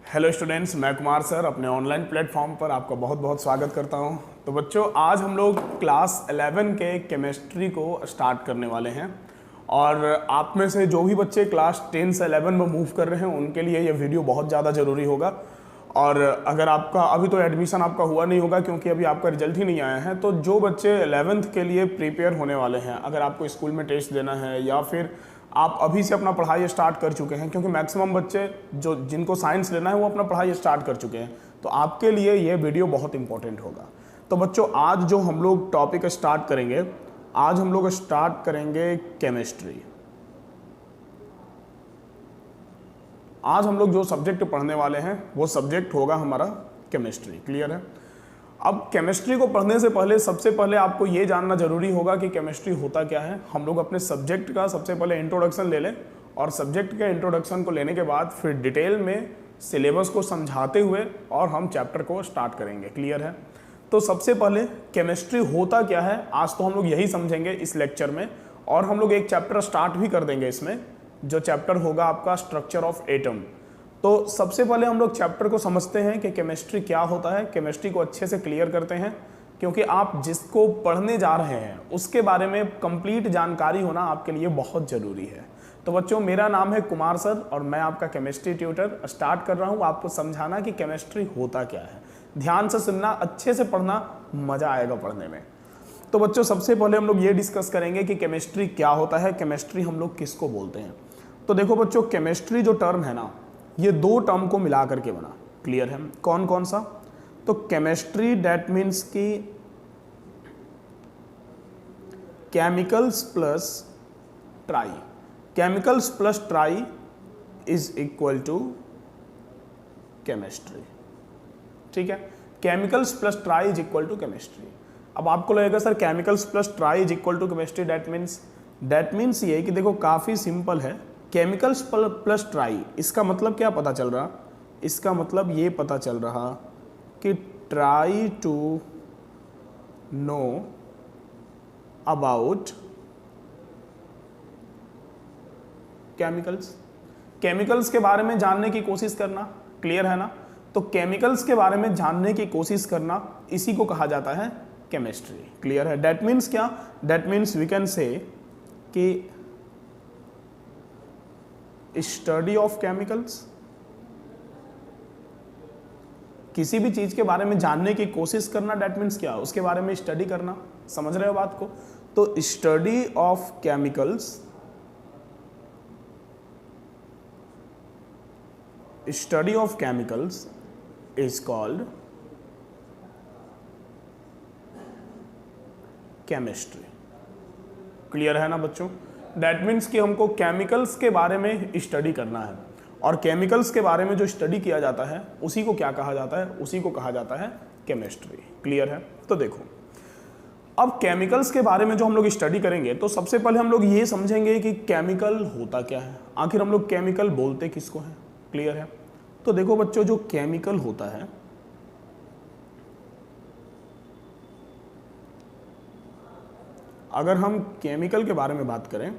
Hello students, मैं Kumar sir अपने online platform पर आपका बहुत बहुत स्वागत करता हूं। तो बच्चों, आज हम लोग क्लास 11 के केमिस्ट्री को स्टार्ट करने वाले हैं और आप में से जो भी बच्चे क्लास 10 से 11 में मूव कर रहे हैं उनके लिए ये वीडियो बहुत ज़्यादा ज़रूरी होगा। और अगर आपका अभी तो एडमिशन आपका हुआ नहीं होगा क्योंकि अभी आपका रिजल्ट ही नहीं आया है, तो जो बच्चे 11th के लिए प्रिपेयर होने वाले हैं, अगर आपको स्कूल में टेस्ट देना है या फिर आप अभी से अपना पढ़ाई स्टार्ट कर चुके हैं, क्योंकि मैक्सिमम बच्चे जो जिनको साइंस लेना है वो अपना पढ़ाई स्टार्ट कर चुके हैं, तो आपके लिए ये वीडियो बहुत इंपॉर्टेंट होगा। तो बच्चों, आज जो हम लोग टॉपिक स्टार्ट करेंगे, आज हम लोग स्टार्ट करेंगे केमिस्ट्री। आज हम लोग जो सब्जेक्ट पढ़ने वाले हैं वो सब्जेक्ट होगा हमारा केमिस्ट्री। क्लियर है? अब केमिस्ट्री को पढ़ने से पहले सबसे पहले आपको ये जानना जरूरी होगा कि केमिस्ट्री होता क्या है। हम लोग अपने सब्जेक्ट का सबसे पहले इंट्रोडक्शन ले लें और सब्जेक्ट के इंट्रोडक्शन को लेने के बाद फिर डिटेल में सिलेबस को समझाते हुए और हम चैप्टर को स्टार्ट करेंगे। क्लियर है? तो सबसे पहले केमिस्ट्री होता क्या है, आज तो हम लोग यही समझेंगे इस लेक्चर में, और हम लोग एक चैप्टर स्टार्ट भी कर देंगे इसमें, जो चैप्टर होगा आपका स्ट्रक्चर ऑफ एटम। तो सबसे पहले हम लोग चैप्टर को समझते हैं कि केमिस्ट्री क्या होता है, केमिस्ट्री को अच्छे से क्लियर करते हैं, क्योंकि आप जिसको पढ़ने जा रहे हैं उसके बारे में कंप्लीट जानकारी होना आपके लिए बहुत ज़रूरी है। तो बच्चों, मेरा नाम है कुमार सर और मैं आपका केमिस्ट्री ट्यूटर स्टार्ट कर रहा हूँ आपको समझाना कि केमिस्ट्री होता क्या है। ध्यान से सुनना, अच्छे से पढ़ना, मज़ा आएगा पढ़ने में। तो बच्चों, सबसे पहले हम लोग ये डिस्कस करेंगे कि केमिस्ट्री क्या होता है, केमिस्ट्री हम लोग किसको बोलते हैं। तो देखो बच्चों, केमिस्ट्री जो टर्म है ना, ये दो टर्म को मिला करके बना। क्लियर है? कौन कौन सा? तो केमिस्ट्री दैट मीन्स कि chemicals plus try, chemicals plus try is equal to chemistry. ठीक है? Chemicals plus try is equal to chemistry. अब आपको लगेगा sir chemicals plus try is equal to chemistry, that means ये कि देखो काफ़ी सिंपल है। केमिकल्स प्लस ट्राई, इसका मतलब क्या पता चल रहा? इसका मतलब ये पता चल रहा कि try to know about chemicals, chemicals के बारे में जानने की कोशिश करना। क्लियर है ना? तो केमिकल्स के बारे में जानने की कोशिश करना, इसी को कहा जाता है केमिस्ट्री। क्लियर है? दैट मीन्स क्या? That means we can say कि स्टडी ऑफ केमिकल्स, किसी भी चीज के बारे में जानने की कोशिश करना, दैट मीन्स क्या? उसके बारे में स्टडी करना। समझ रहे हो बात को? तो study of chemicals, study of chemicals is called chemistry. Clear है ना बच्चों? दैट मीन्स कि हमको केमिकल्स के बारे में स्टडी करना है, और केमिकल्स के बारे में जो स्टडी किया जाता है उसी को क्या कहा जाता है? उसी को कहा जाता है केमिस्ट्री। क्लियर है? तो देखो, अब केमिकल्स के बारे में जो हम लोग स्टडी करेंगे, तो सबसे पहले हम लोग ये समझेंगे कि केमिकल होता क्या है, आखिर हम लोग केमिकल बोलते किसको हैं। क्लियर है? तो देखो बच्चों, जो केमिकल होता है, अगर हम केमिकल के बारे में बात करें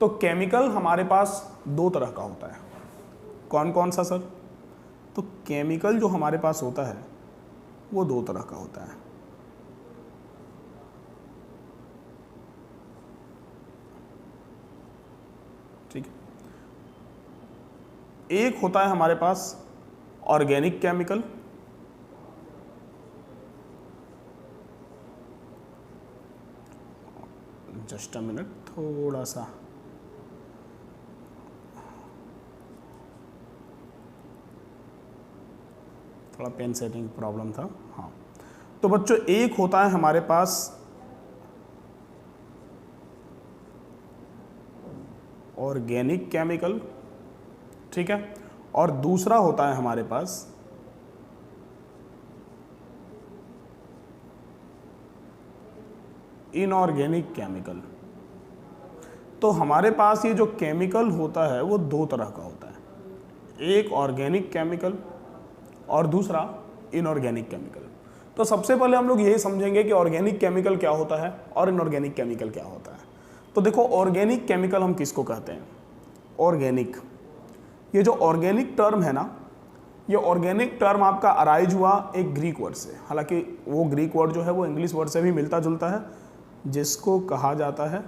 तो केमिकल हमारे पास दो तरह का होता है। कौन कौन सा सर? तो केमिकल जो हमारे पास होता है वो दो तरह का होता है। ठीक है? एक होता है हमारे पास organic chemical, just a minute, थोड़ा सा थोड़ा पेन सेटिंग प्रॉब्लम था। हाँ, तो बच्चों, एक होता है हमारे पास ऑर्गेनिक केमिकल, ठीक है, और दूसरा होता है हमारे पास इनऑर्गेनिक केमिकल। तो हमारे पास ये जो केमिकल होता है वो दो तरह का होता है, एक ऑर्गेनिक केमिकल और दूसरा इनऑर्गेनिक केमिकल। तो सबसे पहले हम लोग यही समझेंगे कि ऑर्गेनिक केमिकल क्या होता है और इनऑर्गेनिक केमिकल क्या होता है। तो देखो, ऑर्गेनिक केमिकल हम किसको कहते हैं? ऑर्गेनिक, ये जो ऑर्गेनिक टर्म है ना, ये ऑर्गेनिक टर्म आपका अराइज हुआ एक ग्रीक वर्ड से, हालांकि वो ग्रीक वर्ड जो है वो इंग्लिश वर्ड से भी मिलता जुलता है, जिसको कहा जाता है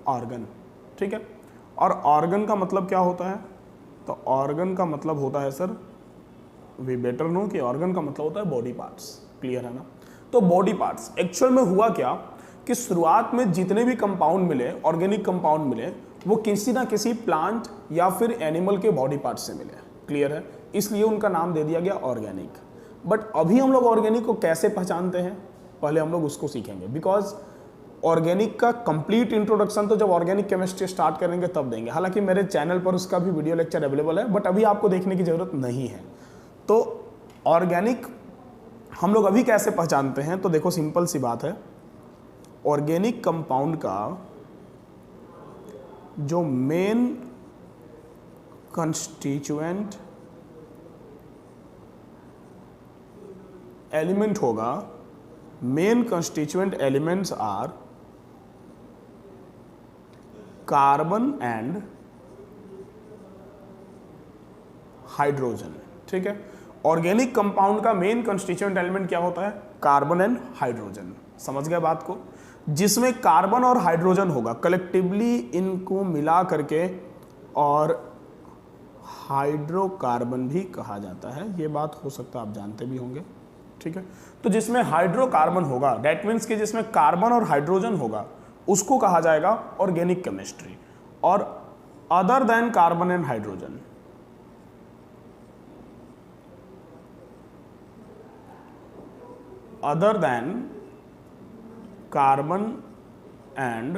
ऑर्गन। ठीक है, और ऑर्गन का मतलब क्या होता है? तो ऑर्गन का मतलब होता है सर, वी बेटर नो कि ऑर्गन का मतलब होता है बॉडी पार्ट्स। क्लियर है ना? तो बॉडी पार्ट्स एक्चुअल में हुआ क्या कि शुरुआत में जितने भी कंपाउंड मिले, ऑर्गेनिक कंपाउंड मिले, वो किसी ना किसी प्लांट या फिर एनिमल के बॉडी पार्ट से मिले। क्लियर है? इसलिए उनका नाम दे दिया गया ऑर्गेनिक। बट अभी हम लोग ऑर्गेनिक को कैसे पहचानते हैं, पहले हम लोग उसको सीखेंगे, बिकॉज ऑर्गेनिक का कंप्लीट इंट्रोडक्शन तो जब ऑर्गेनिक केमिस्ट्री स्टार्ट करेंगे तब देंगे। हालांकि मेरे चैनल पर उसका भी वीडियो लेक्चर अवेलेबल है, बट अभी आपको देखने की जरूरत नहीं है। तो ऑर्गेनिक हम लोग अभी कैसे पहचानते हैं? तो देखो सिंपल सी बात है, ऑर्गेनिक कंपाउंड का जो मेन कंस्टिट्यूएंट एलिमेंट होगा, main constituent elements are carbon and hydrogen. ठीक है, ऑर्गेनिक कंपाउंड का मेन कंस्टिट्यूएंट एलिमेंट क्या होता है? Carbon and hydrogen. समझ गए बात को? जिसमें कार्बन और हाइड्रोजन होगा, कलेक्टिवली इनको मिला करके और हाइड्रोकार्बन भी कहा जाता है। ये बात हो सकता है आप जानते भी होंगे। ठीक है, तो जिसमें हाइड्रोकार्बन होगा, दैट मीन्स कि जिसमें कार्बन और हाइड्रोजन होगा, उसको कहा जाएगा ऑर्गेनिक केमिस्ट्री। और other than carbon and hydrogen, other than carbon and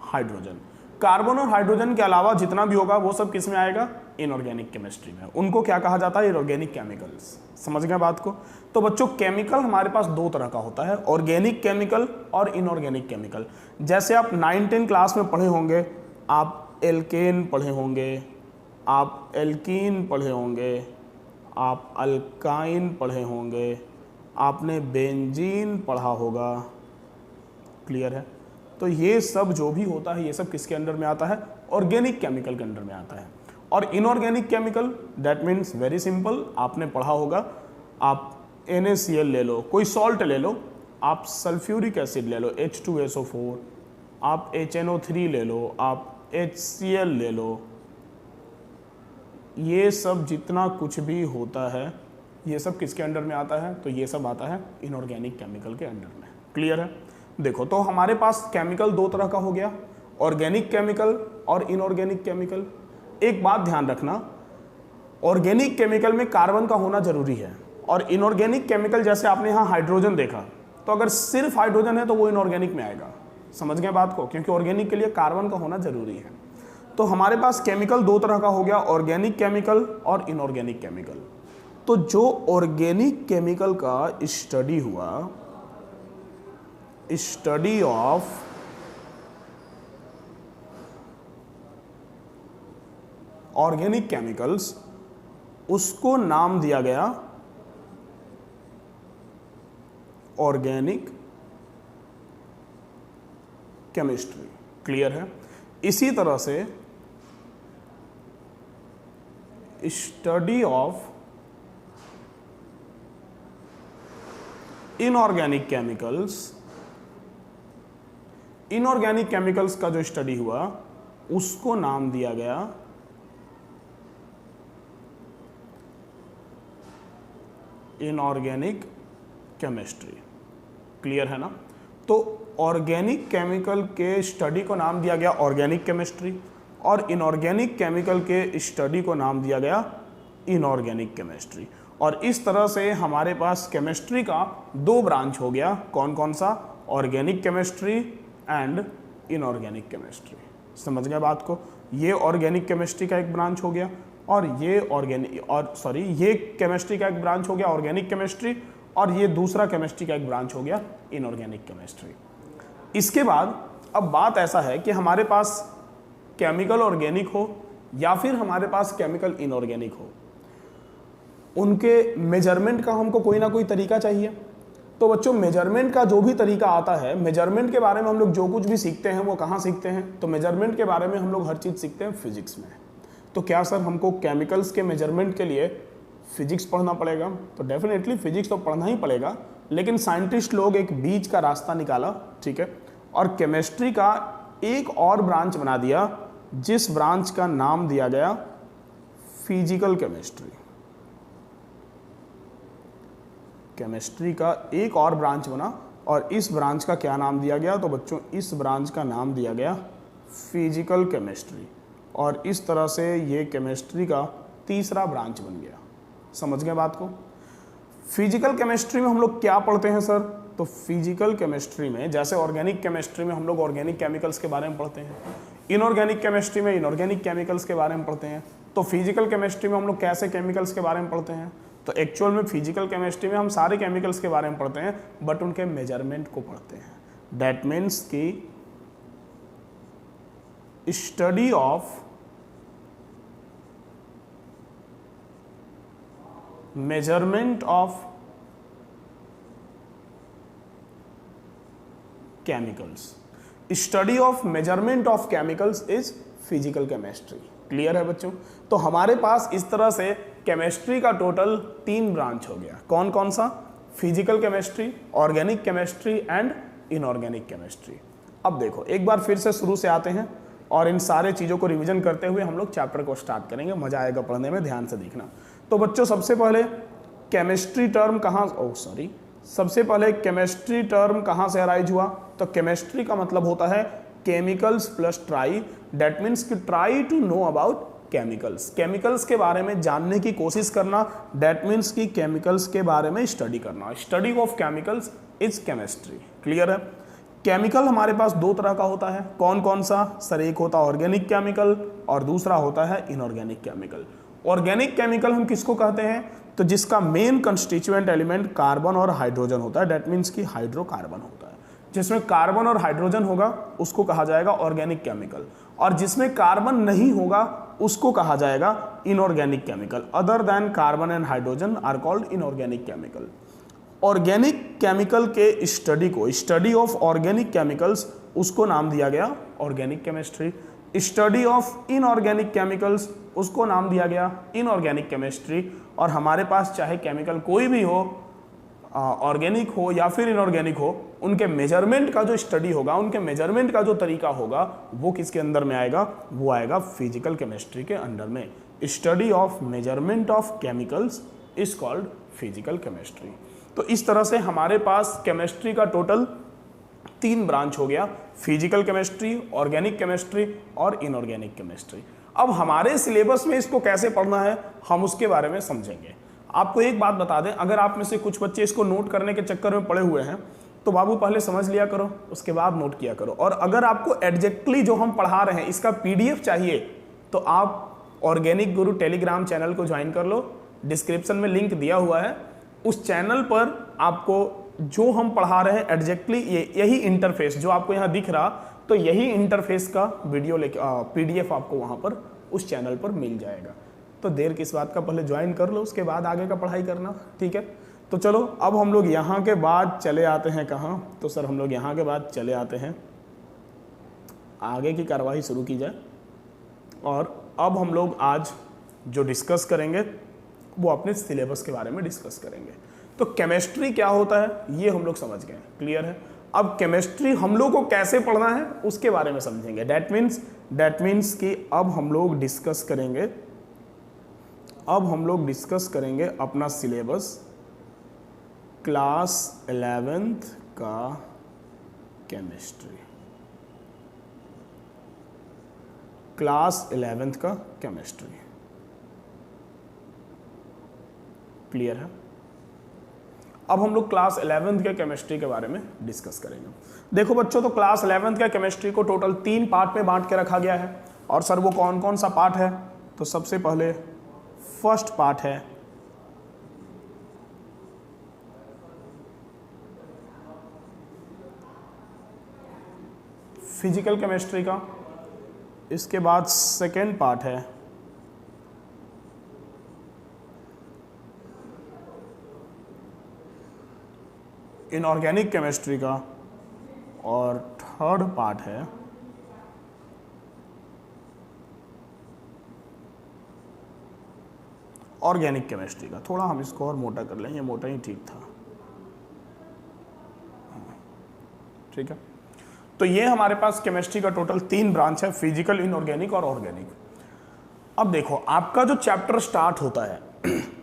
hydrogen, carbon और हाइड्रोजन के अलावा जितना भी होगा वो सब किस में आएगा? इनऑर्गेनिक केमिस्ट्री में। उनको क्या कहा जाता है? Inorganic chemicals. समझ गए बात को? तो बच्चों केमिकल हमारे पास दो तरह का होता है, ऑर्गेनिक केमिकल और इनऑर्गेनिक केमिकल। जैसे आप 9-10 क्लास में पढ़े होंगे, आप एल्केन पढ़े होंगे, आप एल्कीन पढ़े होंगे, आप अल्काइन पढ़े होंगे, आपने बेंजीन पढ़ा होगा। क्लियर है? तो ये सब जो भी होता है, ये सब किसके अंडर में आता है? ऑर्गेनिक केमिकल के अंडर में आता है। और inorganic chemical, that means very simple, आपने पढ़ा होगा, आप NaCl ले लो, कोई सॉल्ट ले लो, आप सल्फ्यूरिक एसिड ले लो H2SO4, आप HNO3 ले लो, आप HCl ले लो, ये सब जितना कुछ भी होता है ये सब किसके अंडर में आता है? तो ये सब आता है इनऑर्गेनिक केमिकल के अंडर में। क्लियर है? देखो, तो हमारे पास केमिकल दो तरह का हो गया, ऑर्गेनिक केमिकल और इनऑर्गेनिक केमिकल। एक बात ध्यान रखना, ऑर्गेनिक केमिकल में कार्बन का होना जरूरी है, और इनऑर्गेनिक केमिकल जैसे आपने यहाँ हाइड्रोजन देखा, तो अगर सिर्फ हाइड्रोजन है तो वो इनऑर्गेनिक में आएगा। समझ गए बात को? क्योंकि ऑर्गेनिक के लिए कार्बन का होना जरूरी है। तो हमारे पास केमिकल दो तरह का हो गया, ऑर्गेनिक केमिकल और इनऑर्गेनिक केमिकल। तो जो ऑर्गेनिक केमिकल का स्टडी हुआ, स्टडी ऑफ ऑर्गेनिक केमिकल्स, उसको नाम दिया गया ऑर्गेनिक केमिस्ट्री। क्लियर है? इसी तरह से study of inorganic chemicals, inorganic chemicals का जो स्टडी हुआ उसको नाम दिया गया इनऑर्गेनिक केमिस्ट्री। क्लियर है ना? तो ऑर्गेनिक केमिकल के स्टडी को नाम दिया गया ऑर्गेनिक केमिस्ट्री, और इनऑर्गेनिक केमिकल के स्टडी को नाम दिया गया इनऑर्गेनिक केमिस्ट्री। और इस तरह से हमारे पास केमिस्ट्री का दो ब्रांच हो गया। कौन कौन सा? Organic chemistry and inorganic chemistry. समझ गए बात को? ये ऑर्गेनिक केमिस्ट्री का एक ब्रांच हो गया, और ये केमिस्ट्री का एक ब्रांच हो गया ऑर्गेनिक केमिस्ट्री, और ये दूसरा केमिस्ट्री का एक ब्रांच हो गया इनऑर्गेनिक केमिस्ट्री। इसके बाद अब बात ऐसा है कि हमारे पास केमिकल ऑर्गेनिक हो या फिर हमारे पास केमिकल इनऑर्गेनिक हो, उनके मेजरमेंट का हमको कोई ना कोई तरीका चाहिए। तो बच्चों, मेजरमेंट का जो भी तरीका आता है, मेजरमेंट के बारे में हम लोग जो कुछ भी सीखते हैं वो कहाँ सीखते हैं? तो मेजरमेंट के बारे में हम लोग हर चीज़ सीखते हैं फिजिक्स में। तो क्या सर हमको केमिकल्स के मेजरमेंट के लिए फिजिक्स पढ़ना पड़ेगा? तो डेफिनेटली फिजिक्स तो पढ़ना ही पड़ेगा, लेकिन साइंटिस्ट लोग एक बीच का रास्ता निकाला, ठीक है, और केमिस्ट्री का एक और ब्रांच बना दिया, जिस ब्रांच का नाम दिया गया फिजिकल केमिस्ट्री। केमिस्ट्री का एक और ब्रांच बना और इस ब्रांच का क्या नाम दिया गया? तो बच्चों इस ब्रांच का नाम दिया गया फिजिकल केमिस्ट्री, और इस तरह से ये केमिस्ट्री का तीसरा ब्रांच बन गया। समझ गए बात को? फिजिकल केमिस्ट्री में हम लोग क्या पढ़ते हैं सर? तो फिजिकल केमिस्ट्री में जैसे ऑर्गेनिक केमिस्ट्री में हम लोग ऑर्गेनिक केमिकल्स के बारे में पढ़ते हैं, इनऑर्गेनिक केमिस्ट्री में इनऑर्गेनिक केमिकल्स के बारे में पढ़ते हैं, तो फिजिकल केमिस्ट्री में हम लोग कैसे केमिकल्स के बारे में पढ़ते हैं? तो एक्चुअल में फिजिकल केमिस्ट्री में हम सारे केमिकल्स के बारे में पढ़ते हैं, बट उनके मेजरमेंट को पढ़ते हैं। दैट मीन्स कि study of measurement of chemicals, study of measurement of chemicals is physical chemistry. Clear है बच्चों? तो हमारे पास इस तरह से केमिस्ट्री का टोटल 3 ब्रांच हो गया। कौन कौन सा? Physical chemistry, organic chemistry and inorganic chemistry. अब देखो एक बार फिर से शुरू से आते हैं और इन सारे चीज़ों को रिवीजन करते हुए हम लोग चैप्टर को स्टार्ट करेंगे। मजा आएगा पढ़ने में, ध्यान से देखना। तो बच्चों सबसे पहले केमिस्ट्री टर्म सबसे पहले केमिस्ट्री टर्म कहाँ से अराइज हुआ? तो केमिस्ट्री का मतलब होता है chemicals plus try. That means कि try to know about chemicals, chemicals के बारे में जानने की कोशिश करना। दैट मीन्स कि केमिकल्स के बारे में स्टडी करना। Study of chemicals is chemistry. Clear है? केमिकल हमारे पास 2 तरह का होता है। कौन कौन सा? सर एक होता है ऑर्गेनिक केमिकल और दूसरा होता है इनऑर्गेनिक केमिकल। ऑर्गेनिक केमिकल हम किसको कहते हैं? तो जिसका मेन कंस्टिट्यूएंट एलिमेंट कार्बन और हाइड्रोजन होता है। दैट मीन्स कि हाइड्रोकार्बन होता है। जिसमें कार्बन और हाइड्रोजन होगा उसको कहा जाएगा ऑर्गेनिक केमिकल, और जिसमें कार्बन नहीं होगा उसको कहा जाएगा inorganic chemical. Other than carbon and hydrogen are called inorganic chemical. Organic chemical के स्टडी को, स्टडी ऑफ ऑर्गेनिक केमिकल्स, उसको नाम दिया गया organic chemistry. Study of inorganic chemicals, उसको नाम दिया गया इनऑर्गेनिक केमिस्ट्री। और हमारे पास चाहे केमिकल कोई भी हो, ऑर्गेनिक हो या फिर इनऑर्गेनिक हो, उनके मेजरमेंट का जो स्टडी होगा, उनके मेजरमेंट का जो तरीका होगा, वो किसके अंदर में आएगा? वो आएगा फिजिकल केमिस्ट्री के अंडर में। Study of measurement of chemicals is called physical chemistry. तो इस तरह से हमारे पास केमिस्ट्री का टोटल 3 ब्रांच हो गया, फिजिकल केमिस्ट्री, ऑर्गेनिक केमिस्ट्री और इनऑर्गेनिक केमिस्ट्री। अब हमारे सिलेबस में इसको कैसे पढ़ना है हम उसके बारे में समझेंगे। आपको एक बात बता दें, अगर आप में से कुछ बच्चे इसको नोट करने के चक्कर में पड़े हुए हैं तो बाबू पहले समझ लिया करो, उसके बाद नोट किया करो। और अगर आपको एग्जैक्टली जो हम पढ़ा रहे हैं इसका PDF चाहिए तो आप ऑर्गेनिक गुरु टेलीग्राम चैनल को ज्वाइन कर लो। डिस्क्रिप्शन में लिंक दिया हुआ है। उस चैनल पर आपको जो हम पढ़ा रहे हैं एग्जैक्टली यही इंटरफेस जो आपको यहाँ दिख रहा, तो यही इंटरफेस का वीडियो PDF आपको वहाँ पर उस चैनल पर मिल जाएगा। तो देर किस बात का, पहले ज्वाइन कर लो, उसके बाद आगे का पढ़ाई करना। ठीक है? तो चलो अब हम लोग यहाँ के बाद चले आते हैं कहाँ? तो सर हम लोग यहाँ के बाद चले आते हैं, आगे की कार्रवाई शुरू की जाए। और अब हम लोग आज जो डिस्कस करेंगे वो अपने सिलेबस के बारे में डिस्कस करेंगे। तो केमिस्ट्री क्या होता है ये हम लोग समझ गए। क्लियर है? अब केमिस्ट्री हम लोग को कैसे पढ़ना है उसके बारे में समझेंगे। दैट मीन्स कि अब हम लोग डिस्कस करेंगे अपना सिलेबस क्लास 11th का केमिस्ट्री। क्लास 11th का केमिस्ट्री। क्लियर है? अब हम लोग क्लास 11th के केमिस्ट्री के बारे में डिस्कस करेंगे। देखो बच्चों, तो क्लास 11th के केमिस्ट्री को टोटल 3 पार्ट में बांट के रखा गया है। और सर वो कौन कौन सा पार्ट है? तो सबसे पहले फर्स्ट पार्ट है फिजिकल केमिस्ट्री का। इसके बाद सेकेंड पार्ट है इनऑर्गेनिक केमिस्ट्री का, और थर्ड पार्ट है ऑर्गेनिक केमिस्ट्री का। थोड़ा हम इसको और मोटा कर लें, ये मोटा ही ठीक था, ठीक है। तो ये हमारे पास केमिस्ट्री का टोटल 3 ब्रांच है, फिजिकल, इनऑर्गेनिक और ऑर्गेनिक। अब देखो आपका जो चैप्टर स्टार्ट होता है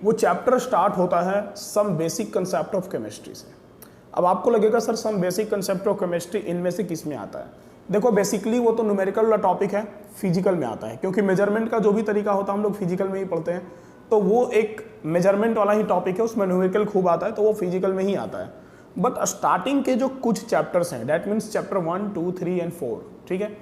वो चैप्टर स्टार्ट होता है some basic concept of chemistry से। अब आपको लगेगा sir some basic concept of chemistry इनमें से किस में आता है? देखो बेसिकली वो तो न्यूमेरिकल वाला टॉपिक है, फिजिकल में आता है, क्योंकि मेजरमेंट का जो भी तरीका होता है हम लोग फिजिकल में ही पढ़ते हैं, तो वो एक मेजरमेंट वाला ही टॉपिक है, उसमें न्यूमेरिकल खूब आता है, तो वो फिजिकल में ही आता है। बट स्टार्टिंग के जो कुछ चैप्टर्स हैं, दैट मीन्स चैप्टर 1, 2, 3 एंड 4, ठीक है,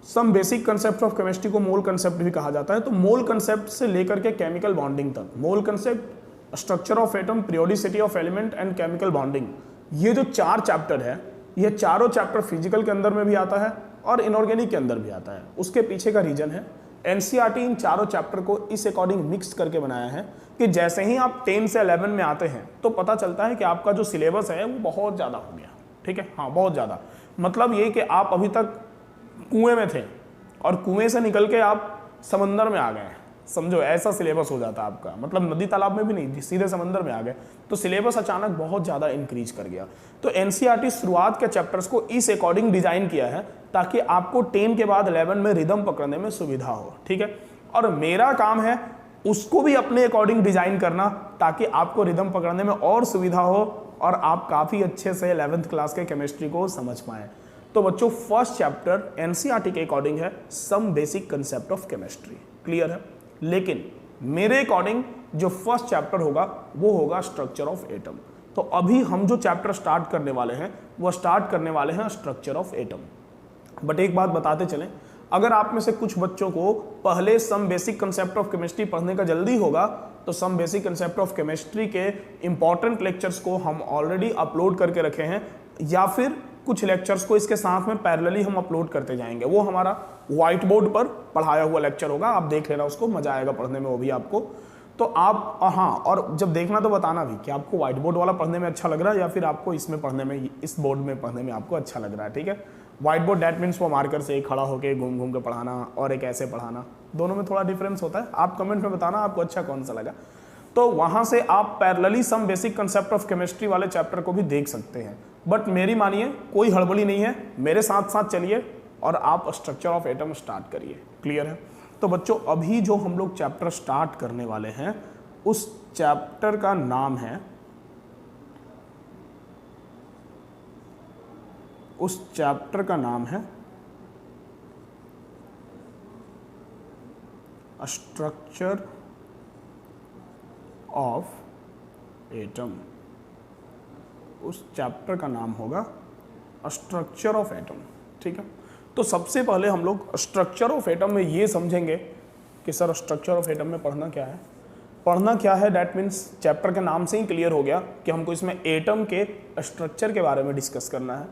some basic concept of chemistry को मोल कंसेप्ट भी कहा जाता है। तो मोल कंसेप्ट से लेकर के केमिकल बॉन्डिंग तक, मोल concept, structure of atom, periodicity of element and chemical bonding, ये जो 4 चैप्टर है, ये चारों चैप्टर फिजिकल के अंदर में भी आता है और इनऑर्गेनिक के अंदर भी आता है। उसके पीछे का रीजन है एनसीईआरटी इन चारों चैप्टर को इस अकॉर्डिंग मिक्स करके बनाया है कि जैसे ही आप 10 से 11 में आते हैं तो पता चलता है कि आपका जो सिलेबस है वो बहुत ज़्यादा हो गया, ठीक है, हाँ बहुत ज़्यादा। मतलब ये कि आप अभी तक कुएं में थे और कुएं से निकल के आप समंदर में आ गए, समझो ऐसा सिलेबस हो जाता है आपका, मतलब नदी तालाब में भी नहीं, सीधे समंदर में आ गए, तो सिलेबस अचानक बहुत ज़्यादा इंक्रीज कर गया। तो एनसीईआरटी शुरुआत के चैप्टर्स को इस अकॉर्डिंग डिजाइन किया है ताकि आपको 10 के बाद 11 में रिदम पकड़ने में सुविधा हो, ठीक है। और मेरा काम है उसको भी अपने अकॉर्डिंग डिजाइन करना ताकि आपको रिदम पकड़ने में और सुविधा हो और आप काफ़ी अच्छे से 11th क्लास के केमिस्ट्री को समझ पाएँ। तो बच्चों फर्स्ट चैप्टर एनसीईआरटी के अकॉर्डिंग है some basic concept of chemistry, clear है। लेकिन मेरे अकॉर्डिंग जो फर्स्ट चैप्टर होगा वो होगा स्ट्रक्चर ऑफ एटम। तो अभी हम जो चैप्टर स्टार्ट करने वाले हैं वो स्टार्ट करने वाले हैं स्ट्रक्चर ऑफ एटम। बट एक बात बताते चलें, अगर आप में से कुछ बच्चों को पहले some basic concept of chemistry पढ़ने का जल्दी होगा तो some basic concept of chemistry के इंपॉर्टेंट लेक्चर्स को हम ऑलरेडी अपलोड करके रखे हैं, या फिर कुछ लेक्चर्स को इसके साथ में पैरेलली हम अपलोड करते जाएंगे। वो हमारा व्हाइट बोर्ड पर पढ़ाया हुआ लेक्चर होगा, आप देख लेना उसको, मजा आएगा पढ़ने में वो भी आपको। तो आप हाँ, और जब देखना तो बताना भी कि आपको व्हाइट बोर्ड वाला पढ़ने में अच्छा लग रहा है या फिर आपको इसमें पढ़ने में, इस बोर्ड में पढ़ने में आपको अच्छा लग रहा है, ठीक है। व्हाइट बोर्ड डैट मीन्स वो मार्कर से एक खड़ा होकर घूम घूम के पढ़ाना और एक ऐसे पढ़ाना, दोनों में थोड़ा डिफरेंस होता है। आप कमेंट में बताना आपको अच्छा कौन सा लगा। तो वहां से आप parallelly some basic concept of chemistry वाले चैप्टर को भी देख सकते हैं। बट मेरी मानिए कोई हड़बड़ी नहीं है, मेरे साथ साथ चलिए और आप स्ट्रक्चर ऑफ एटम स्टार्ट करिए, क्लियर है। तो बच्चों अभी जो हम लोग चैप्टर स्टार्ट करने वाले हैं उस चैप्टर का नाम है, उस चैप्टर का नाम है स्ट्रक्चर ऑफ एटम। उस चैप्टर का नाम होगा स्ट्रक्चर ऑफ एटम, ठीक है। तो सबसे पहले हम लोग स्ट्रक्चर ऑफ एटम में ये समझेंगे कि सर स्ट्रक्चर ऑफ एटम में पढ़ना क्या है। पढ़ना क्या है डैट मीन्स चैप्टर के नाम से ही क्लियर हो गया कि हमको इसमें एटम के स्ट्रक्चर के बारे में डिस्कस करना है।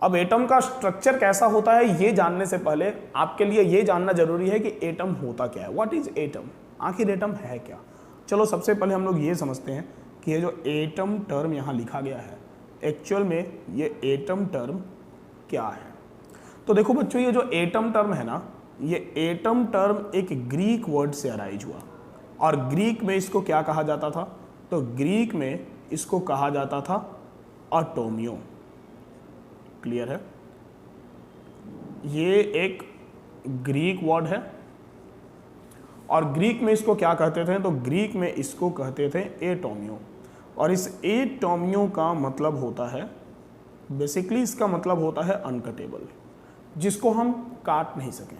अब एटम का स्ट्रक्चर कैसा होता है ये जानने से पहले आपके लिए ये जानना जरूरी है कि एटम होता क्या है, व्हाट इज एटम, आखिर एटम है क्या। चलो सबसे पहले हम लोग ये समझते हैं कि ये जो एटम टर्म यहाँ लिखा गया है एक्चुअल में ये एटम टर्म क्या है। तो देखो बच्चों ये जो एटम टर्म है ना, ये एटम टर्म एक ग्रीक वर्ड से अराइज हुआ और ग्रीक में इसको क्या कहा जाता था, तो ग्रीक में इसको कहा जाता था एटोमियो, क्लियर है। ये एक ग्रीक वर्ड है और ग्रीक में इसको क्या कहते थे, तो ग्रीक में इसको कहते थे एटोमियो। और इस एटोमियो का मतलब होता है, बेसिकली इसका मतलब होता है अनकटेबल, जिसको हम काट नहीं सकें,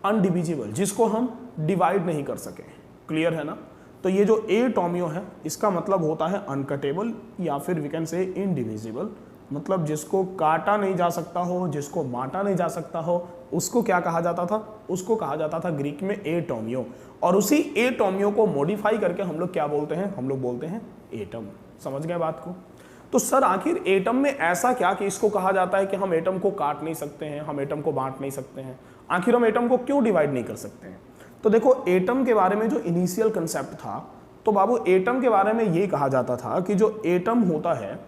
अनडिविजिबल, जिसको हम डिवाइड नहीं कर सकें, क्लियर है ना। तो ये जो एटोमियो है इसका मतलब होता है अनकटेबल या फिर वी कैन से इनडिविजिबल, मतलब जिसको काटा नहीं जा सकता हो, जिसको बांटा नहीं जा सकता हो, उसको क्या कहा जाता था, उसको कहा जाता था ग्रीक में एटोमियो। और उसी एटोमियो को मॉडिफाई करके हम लोग क्या बोलते हैं, हम लोग बोलते हैं एटम। समझ गए बात को। तो सर आखिर एटम में ऐसा क्या कि इसको कहा जाता है कि हम एटम को काट नहीं सकते हैं, हम एटम को बांट नहीं सकते हैं, आखिर हम एटम को क्यों डिवाइड नहीं कर सकते हैं। तो देखो एटम के बारे में जो इनिशियल कंसेप्ट था, तो बाबू एटम के बारे में ये कहा जाता था कि जो एटम होता है,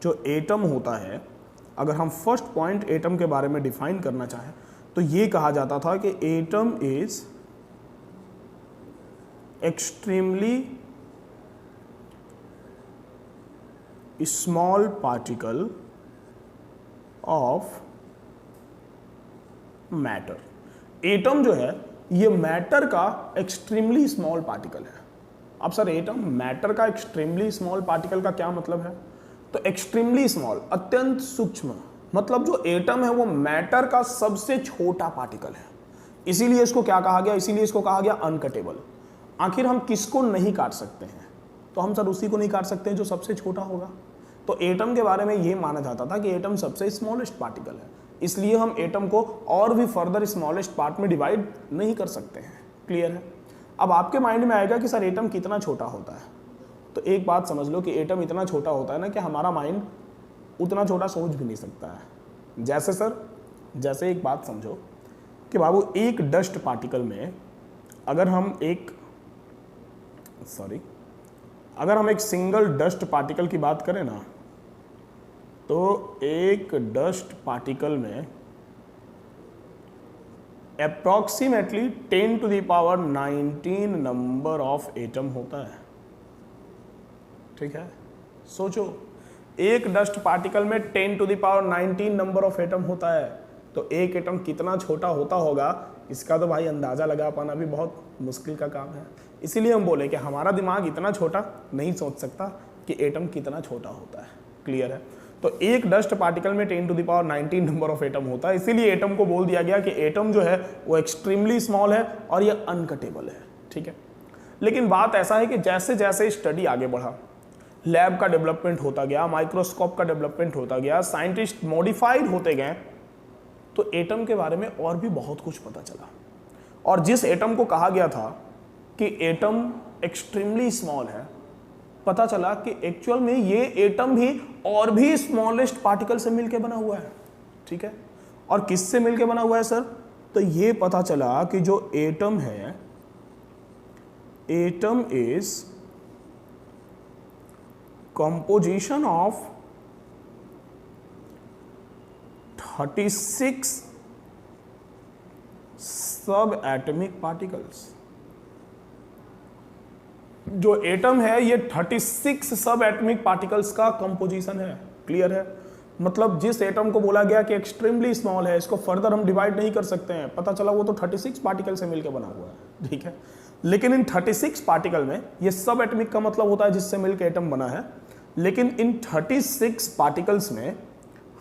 जो एटम होता है, अगर हम फर्स्ट पॉइंट एटम के बारे में डिफाइन करना चाहें तो ये कहा जाता था कि atom is extremely small particle of matter. Atom जो है ये मैटर का एक्सट्रीमली स्मॉल पार्टिकल है। अब सर एटम मैटर का एक्सट्रीमली स्मॉल पार्टिकल का क्या मतलब है? तो एक्सट्रीमली स्मॉल, अत्यंत सूक्ष्म, मतलब जो एटम है वो मैटर का सबसे छोटा पार्टिकल है, इसीलिए इसको क्या कहा गया? इसीलिए इसको कहा गया अनकटेबल। आखिर हम किसको नहीं काट सकते हैं? तो हम सर उसी को नहीं काट सकते जो सबसे छोटा होगा। तो एटम के बारे में ये माना जाता था कि एटम सबसे स्मॉलेस्ट पार्टिकल है, इसलिए हम एटम को और भी फर्दर स्मॉलेस्ट पार्ट में डिवाइड नहीं कर सकते हैं। क्लियर है? अब आपके माइंड में आएगा कि सर एटम कितना छोटा होता है। तो एक बात समझ लो कि एटम इतना छोटा होता है ना कि हमारा माइंड उतना छोटा सोच भी नहीं सकता है। जैसे सर, जैसे एक बात समझो कि बाबू एक डस्ट पार्टिकल में अगर हम एक सिंगल डस्ट पार्टिकल की बात करें ना, तो एक डस्ट पार्टिकल में approximately 10 to the power 19 number of atom होता है। ठीक है, सोचो एक डस्ट पार्टिकल में 10 to the power 19 number of atom होता है, तो एक एटम कितना छोटा होता होगा इसका तो भाई अंदाजा लगा पाना भी बहुत मुश्किल का काम है। इसीलिए हम बोले कि हमारा दिमाग इतना छोटा नहीं सोच सकता कि एटम कितना छोटा होता है। क्लियर है? तो एक डस्ट पार्टिकल में 10 to the power 19 number of atom होता है, इसीलिए एटम को बोल दिया गया कि एटम जो है वो एक्सट्रीमली स्मॉल है और ये अनकटेबल है। ठीक है, लेकिन बात ऐसा है कि जैसे जैसे स्टडी आगे बढ़ा, लैब का डेवलपमेंट होता गया, माइक्रोस्कोप का डेवलपमेंट होता गया, साइंटिस्ट मॉडिफाइड होते गए, तो एटम के बारे में और भी बहुत कुछ पता चला। और जिस एटम को कहा गया था कि एटम एक्सट्रीमली स्मॉल है, पता चला कि एक्चुअल में ये एटम भी और भी स्मॉलेस्ट पार्टिकल से मिलकर बना हुआ है। ठीक है, और किससे मिलकर बना हुआ है सर? तो ये पता चला कि जो एटम है, एटम इज कंपोजिशन ऑफ 36 सब एटॉमिक पार्टिकल्स। जो एटम है ये 36 सब एटॉमिक पार्टिकल्स का कंपोजिशन है। क्लियर है? मतलब जिस एटम को बोला गया कि एक्सट्रीमली स्मॉल है, इसको फर्दर हम डिवाइड नहीं कर सकते हैं, पता चला वो तो 36 पार्टिकल से मिलकर बना हुआ है। ठीक है, लेकिन इन 36 पार्टिकल में, ये सब एटॉमिक का मतलब होता है जिससे मिलकर एटम बना है, लेकिन इन 36 पार्टिकल्स में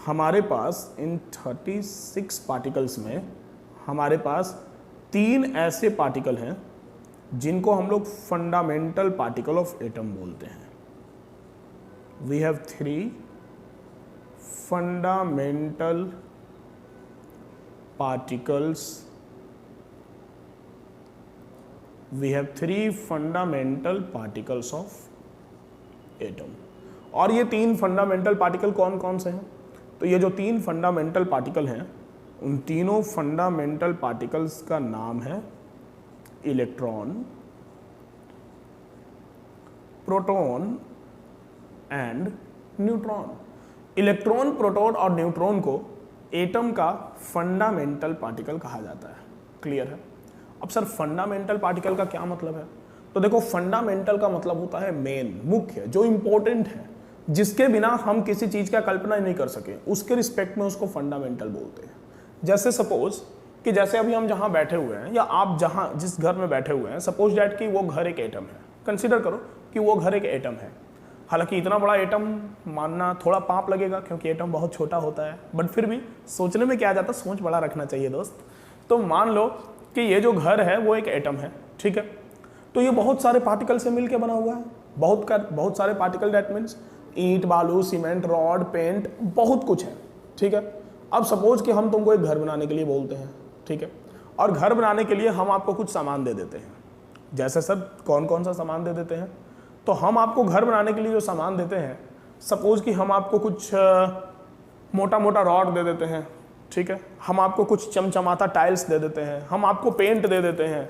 हमारे पास, इन 36 पार्टिकल्स में हमारे पास 3 ऐसे पार्टिकल हैं जिनको हम लोग फंडामेंटल पार्टिकल ऑफ एटम बोलते हैं। We have 3 fundamental particles, we have 3 fundamental particles of atom. और ये 3 फंडामेंटल पार्टिकल कौन कौन से हैं? तो ये जो 3 फंडामेंटल पार्टिकल हैं, उन तीनों फंडामेंटल पार्टिकल्स का नाम है electron, proton and neutron. Electron, proton और न्यूट्रॉन को एटम का फंडामेंटल पार्टिकल कहा जाता है। क्लियर है? अब सर फंडामेंटल पार्टिकल का क्या मतलब है? तो देखो, फंडामेंटल का मतलब होता है मेन, मुख्य, जो इंपॉर्टेंट है, जिसके बिना हम किसी चीज का कल्पना ही नहीं कर सके, उसके रिस्पेक्ट में उसको फंडामेंटल बोलते हैं। जैसे सपोज कि जैसे अभी हम जहां बैठे हुए हैं, या आप जहां जिस घर में बैठे हुए हैं, सपोज डैट कि वो घर एक एटम है। कंसीडर करो कि वो घर एक एटम है। हालांकि इतना बड़ा एटम मानना थोड़ा पाप लगेगा क्योंकि एटम बहुत छोटा होता है, बट फिर भी सोचने में क्या जाता, सोच बड़ा रखना चाहिए दोस्त। तो मान लो कि ये जो घर है वो एक एटम है। ठीक है, तो ये बहुत सारे पार्टिकल से मिलकर बना हुआ है। बहुत सारे पार्टिकल, दैट मीन्स ईंट, बालू, सीमेंट, रॉड, पेंट, बहुत कुछ है। ठीक है, अब सपोज कि हम तुमको एक घर बनाने के लिए बोलते हैं। ठीक है, और घर बनाने के लिए हम आपको कुछ सामान दे देते हैं। जैसे सर कौन कौन सा सामान दे देते हैं? तो हम आपको घर बनाने के लिए जो सामान देते हैं, सपोज कि हम आपको कुछ मोटा मोटा रॉड दे देते हैं। ठीक है, हम आपको कुछ चमचमाता टाइल्स दे देते हैं, हम आपको पेंट दे देते हैं,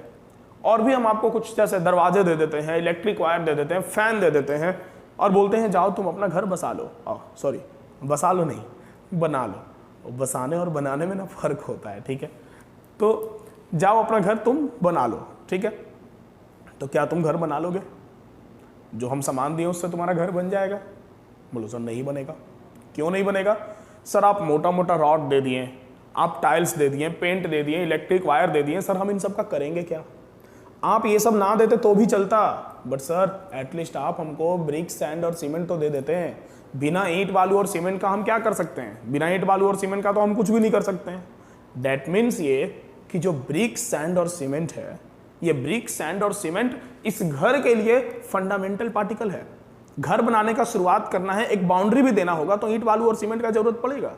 और भी हम आपको कुछ जैसे दरवाजे दे देते हैं, इलेक्ट्रिक वायर दे देते हैं, फैन दे देते हैं, और बोलते हैं जाओ तुम अपना घर बसा लो। सॉरी, बसा लो नहीं, बना लो। बसाने और बनाने में ना फर्क होता है। ठीक है, तो जाओ अपना घर तुम बना लो। ठीक है, तो क्या तुम घर बना लोगे? जो हम सामान दिए उससे तुम्हारा घर बन जाएगा? बोलो सर नहीं बनेगा। क्यों नहीं बनेगा? सर आप मोटा मोटा रॉड दे दिए, आप टाइल्स दे दिए, पेंट दे दिए, इलेक्ट्रिक वायर दे दिए, सर हम इन सब का करेंगे क्या? आप ये सब ना देते तो भी चलता, बट सर एटलीस्ट आप हमको ब्रिक, सैंड और सीमेंट तो दे देते हैं। बिना ईंट बालू और सीमेंट का हम क्या कर सकते हैं? बिना ईंट बालू और सीमेंट का तो हम कुछ भी नहीं कर सकते हैं। दैट मीन्स ये कि जो ब्रिक, सैंड और सीमेंट है, ये ब्रिक, सैंड और सीमेंट इस घर के लिए फंडामेंटल पार्टिकल है। घर बनाने का शुरुआत करना है, एक बाउंड्री भी देना होगा, तो ईंट बालू और सीमेंट का जरूरत पड़ेगा।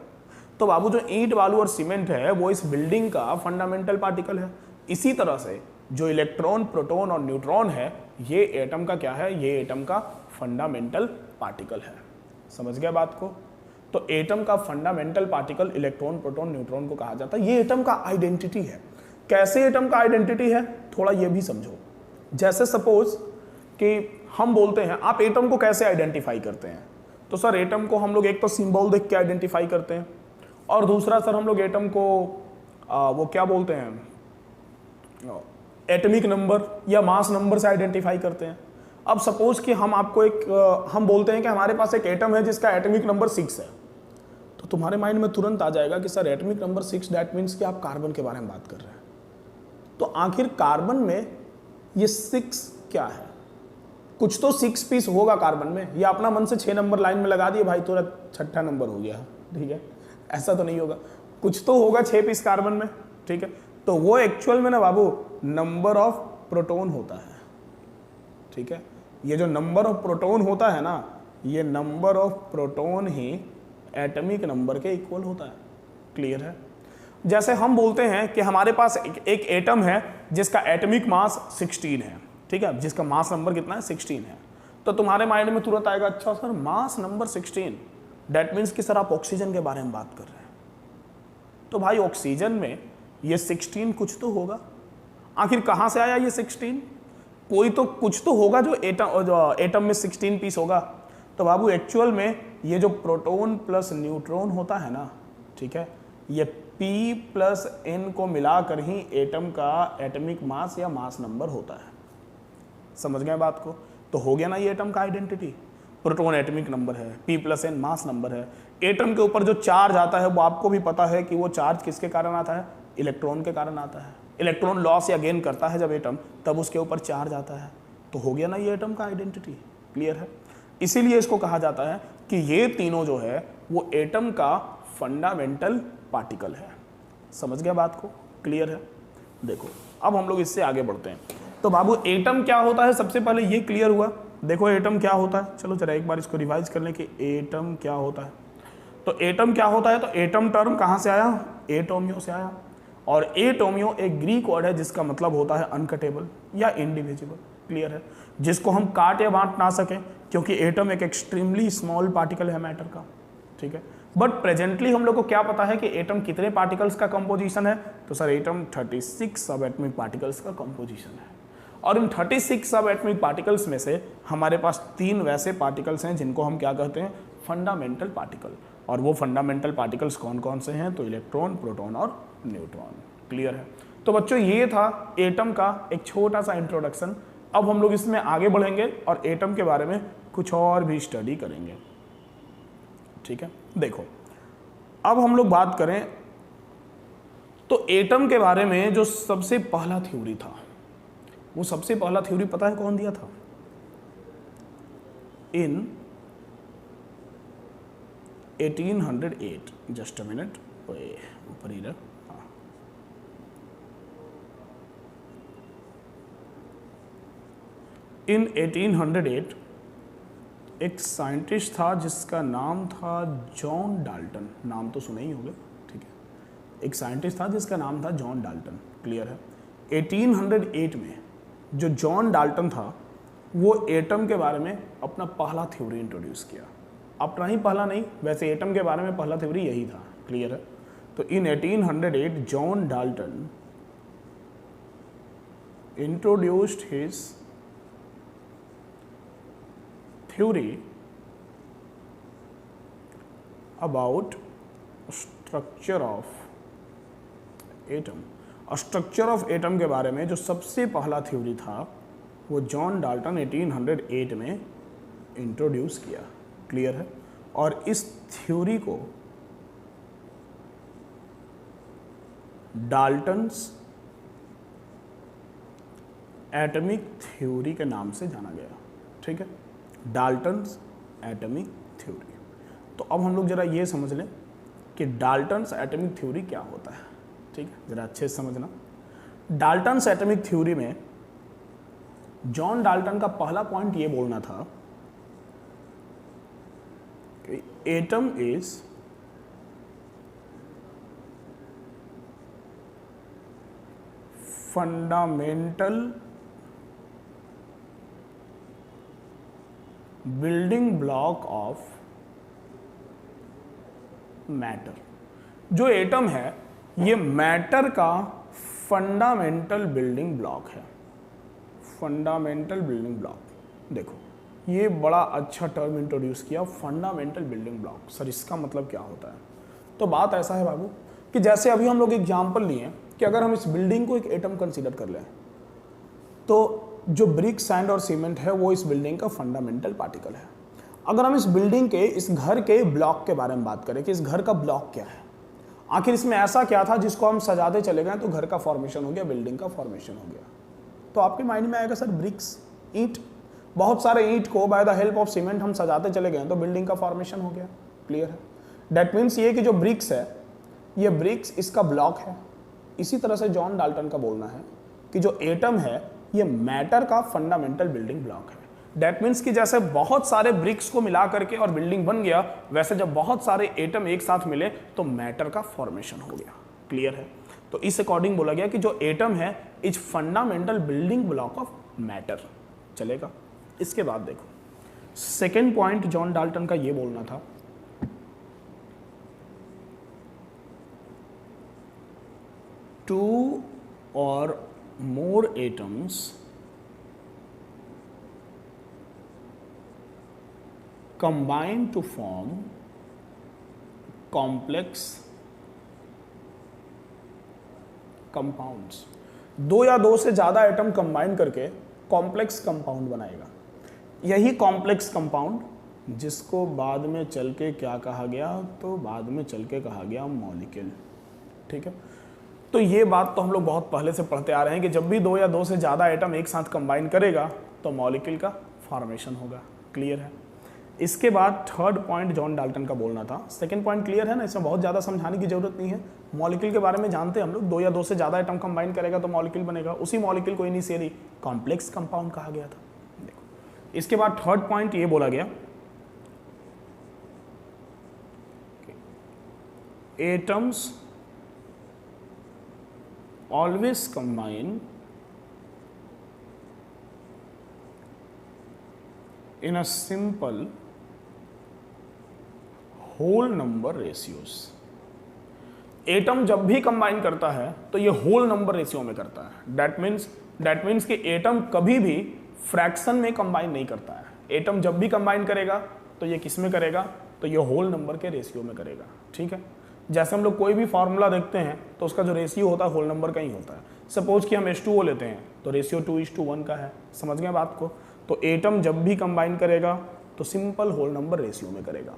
तो बाबू जो ईंट बालू और सीमेंट है वो इस बिल्डिंग का फंडामेंटल पार्टिकल है। इसी तरह से जो इलेक्ट्रॉन, प्रोटॉन और न्यूट्रॉन है, ये एटम का क्या है? ये एटम का फंडामेंटल पार्टिकल है। समझ गया बात को? तो एटम का fundamental particle electron, proton, neutron को कहा जाता है। ये एटम का आइडेंटिटी है। कैसे एटम का आइडेंटिटी है, थोड़ा ये भी समझो। जैसे सपोज कि हम बोलते हैं, आप एटम को कैसे आइडेंटिफाई करते हैं? तो सर एटम को हम लोग एक तो सिंबल देख के आइडेंटिफाई करते हैं, और दूसरा सर हम लोग एटम को वो क्या बोलते हैं, एटॉमिक नंबर या मास नंबर से आइडेंटिफाई करते हैं। अब सपोज कि हम आपको हम बोलते हैं कि हमारे पास एक एटम है जिसका एटॉमिक नंबर 6 है, तो तुम्हारे माइंड में तुरंत आ जाएगा कि sir atomic number 6, that means कि आप कार्बन के बारे में बात कर रहे हैं। तो आखिर कार्बन में ये 6 क्या है? कुछ तो 6 पीस होगा कार्बन में, या अपना मन से 6 नंबर लाइन में लगा दिए भाई तो 6ठा नंबर हो गया, ठीक है? ऐसा तो नहीं होगा, कुछ तो होगा 6 पीस कार्बन में, ठीक है? तो वो एक्चुअल में ना बाबू नंबर ऑफ प्रोटॉन होता है, ठीक है? ये जो नंबर ऑफ प्रोटॉन होता है ना, ये number of proton he atomic number के इक्वल होता है। क्लियर है? जैसे हम बोलते हैं कि हमारे पास एक एटम है जिसका एटॉमिक मास 16 है, ठीक है? जिसका मास नंबर कितना है? 16 है। तो तुम्हारे माइंड में तुरंत आएगा, अच्छा sir mass number 16, that means कि सर आप ऑक्सीजन के बारे में बात कर रहे हैं। तो भाई ऑक्सीजन में ये 16 कुछ तो होगा। आखिर कहाँ से आया ये 16? कोई तो कुछ तो होगा जो एटम में 16 पीस होगा। तो बाबू एक्चुअल में ये जो प्रोटॉन प्लस न्यूट्रॉन होता है ना, ठीक है, ये P प्लस N को मिलाकर ही एटम का एटॉमिक मास या मास नंबर होता है। समझ गए बात को? तो हो गया ना ये एटम का आइडेंटिटी। प्रोटॉन एटॉमिक नंबर है, P plus N mass number है। एटम के ऊपर जो चार्ज आता है वो आपको भी पता है कि वो चार्ज किसके कारण आता है? इलेक्ट्रॉन के कारण आता है। इलेक्ट्रॉन लॉस या गेन करता है जब एटम, तब उसके ऊपर चार्ज आता है। तो हो गया ना ये एटम का आइडेंटिटी। क्लियर है? इसीलिए इसको कहा जाता है कि ये तीनों जो है वो एटम का फंडामेंटल पार्टिकल है। समझ गया बात को? क्लियर है? देखो अब हम लोग इससे आगे बढ़ते हैं। तो बाबू एटम क्या होता है, सबसे पहले ये क्लियर हुआ। देखो एटम क्या होता है, चलो जरा एक बार इसको रिवाइज कर लें कि एटम क्या होता है। तो एटम क्या होता है, तो एटम टर्म कहाँ से आया? एटोमियो से आया। और एटोमियो एक ग्रीक वर्ड है जिसका मतलब होता है अनकटेबल या इनडिविजिबल। क्लियर है? जिसको हम काट या बांट ना सकें, क्योंकि एटम एक एक्सट्रीमली स्मॉल पार्टिकल है मैटर का। ठीक है? बट प्रेजेंटली हम लोग को क्या पता है कि एटम कितने पार्टिकल्स का कंपोजिशन है? तो सर एटम 36 सब एटॉमिक पार्टिकल्स का कंपोजिशन है। और इन 36 सब एटॉमिक पार्टिकल्स में से हमारे पास 3 वैसे पार्टिकल्स हैं जिनको हम क्या कहते हैं? Fundamental particle. और वो फंडामेंटल पार्टिकल्स कौन कौन से हैं? तो इलेक्ट्रॉन, प्रोटॉन और न्यूट्रॉन। क्लियर है? तो बच्चों ये था एटम का एक छोटा सा इंट्रोडक्शन। अब हम लोग इसमें आगे बढ़ेंगे और एटम के बारे में कुछ और भी स्टडी करेंगे। ठीक है? देखो अब हम लोग बात करें तो एटम के बारे में जो सबसे पहला थ्योरी था, वो सबसे पहला थ्योरी पता है कौन दिया था? इन 1808, जस्ट अ मिनट, ऊपर ही रख। इन 1808 एक साइंटिस्ट था जिसका नाम था जॉन डाल्टन। नाम तो सुना ही होगा, ठीक है? एक साइंटिस्ट था जिसका नाम था जॉन डाल्टन। क्लियर है? 1808 में जो जॉन डाल्टन था वो एटम के बारे में अपना पहला थ्योरी इंट्रोड्यूस किया। अपना ही पहला नहीं, वैसे एटम के बारे में पहला थ्योरी यही था। क्लियर है? तो इन 1808 John Dalton introduced his theory about structure of atom। और स्ट्रक्चर ऑफ एटम के बारे में जो सबसे पहला थ्योरी था वो जॉन डाल्टन 1808 में इंट्रोड्यूस किया। क्लियर है। और इस थ्योरी को डाल्टन्स एटॉमिक थ्योरी के नाम से जाना गया। ठीक है, डाल्टन्स एटॉमिक थ्योरी। तो अब हम लोग जरा ये समझ लें कि डाल्टन्स एटॉमिक थ्योरी क्या होता है। ठीक है, जरा अच्छे से समझना। डाल्टन्स एटॉमिक थ्योरी में जॉन डाल्टन का पहला पॉइंट ये बोलना था कि atom is fundamental building block of matter. जो एटम है ये मैटर का फंडामेंटल बिल्डिंग ब्लॉक है। फंडामेंटल बिल्डिंग ब्लॉक, देखो ये बड़ा अच्छा टर्म इंट्रोड्यूस किया, फंडामेंटल बिल्डिंग ब्लॉक। सर इसका मतलब क्या होता है? तो बात ऐसा है बाबू कि जैसे अभी हम लोग एग्जांपल लिए कि अगर हम इस बिल्डिंग को एक एटम कंसीडर कर लें तो जो ब्रिक, सैंड और सीमेंट है वो इस बिल्डिंग का फंडामेंटल पार्टिकल है। अगर हम इस बिल्डिंग के, इस घर के ब्लॉक के बारे में बात करें कि इस घर का ब्लॉक क्या है, आखिर इसमें ऐसा क्या था जिसको हम सजाते चले गए तो घर का फॉर्मेशन हो गया, बिल्डिंग का फॉर्मेशन हो गया। तो आपके माइंड में आएगा सर ब्रिक्स, ईंट, बहुत सारे ईंट को by the help of cement हम सजाते चले गए तो बिल्डिंग का फॉर्मेशन हो गया। क्लियर है। दैट मीन्स ये कि जो ब्रिक्स है, ये ब्रिक्स इसका ब्लॉक है। इसी तरह से जॉन डाल्टन का बोलना है कि जो एटम है ये मैटर का फंडामेंटल बिल्डिंग ब्लॉक है। दैट मीन्स कि जैसे बहुत सारे ब्रिक्स को मिला करके और बिल्डिंग बन गया, वैसे जब बहुत सारे एटम एक साथ मिले तो मैटर का फॉर्मेशन हो गया। क्लियर है। तो इस अकॉर्डिंग बोला गया कि जो एटम है is fundamental building block of matter. चलेगा। इसके बाद देखो सेकेंड पॉइंट जॉन डाल्टन का ये बोलना था, टू और more atoms combine to form complex compounds। दो या दो से ज्यादा एटम कंबाइन करके कॉम्प्लेक्स कंपाउंड बनाएगा। यही कॉम्प्लेक्स कंपाउंड जिसको बाद में चल के क्या कहा गया, तो बाद में चल के कहा गया मॉलिक्यूल। ठीक है। तो ये बात तो हम लोग बहुत पहले से पढ़ते आ रहे हैं कि जब भी दो या दो से ज़्यादा एटम एक साथ कंबाइन करेगा तो मॉलिक्यूल का फॉर्मेशन होगा। क्लियर है। इसके बाद थर्ड पॉइंट जॉन डाल्टन का बोलना था। सेकंड पॉइंट क्लियर है ना, इसमें बहुत ज़्यादा समझाने की जरूरत नहीं है। मॉलिक्यूल के बारे में जानते हैं हम लोग, दो या दो से ज़्यादा एटम कंबाइन करेगा तो मॉलिक्यूल बनेगा। उसी मॉलिक्यूल को इनिशियली कॉम्प्लेक्स कंपाउंड कहा गया था। देखो इसके बाद थर्ड पॉइंट ये बोला गया, atoms always combine in a simple whole number ratios। Atom जब भी कंबाइन करता है तो ये होल नंबर रेशियो में करता है। दैट मीन्स कि एटम कभी भी फ्रैक्शन में कंबाइन नहीं करता है। एटम जब भी कंबाइन करेगा तो ये किस में करेगा, तो ये होल नंबर के रेशियो में करेगा। ठीक है। जैसे हम लोग कोई भी फार्मूला देखते हैं तो उसका जो रेशियो होता है होल नंबर का ही होता है। सपोज कि हम H2O लेते हैं तो रेशियो 2:1 का है। समझ गए बात को। तो एटम जब भी कंबाइन करेगा तो सिंपल होल नंबर रेशियो में करेगा।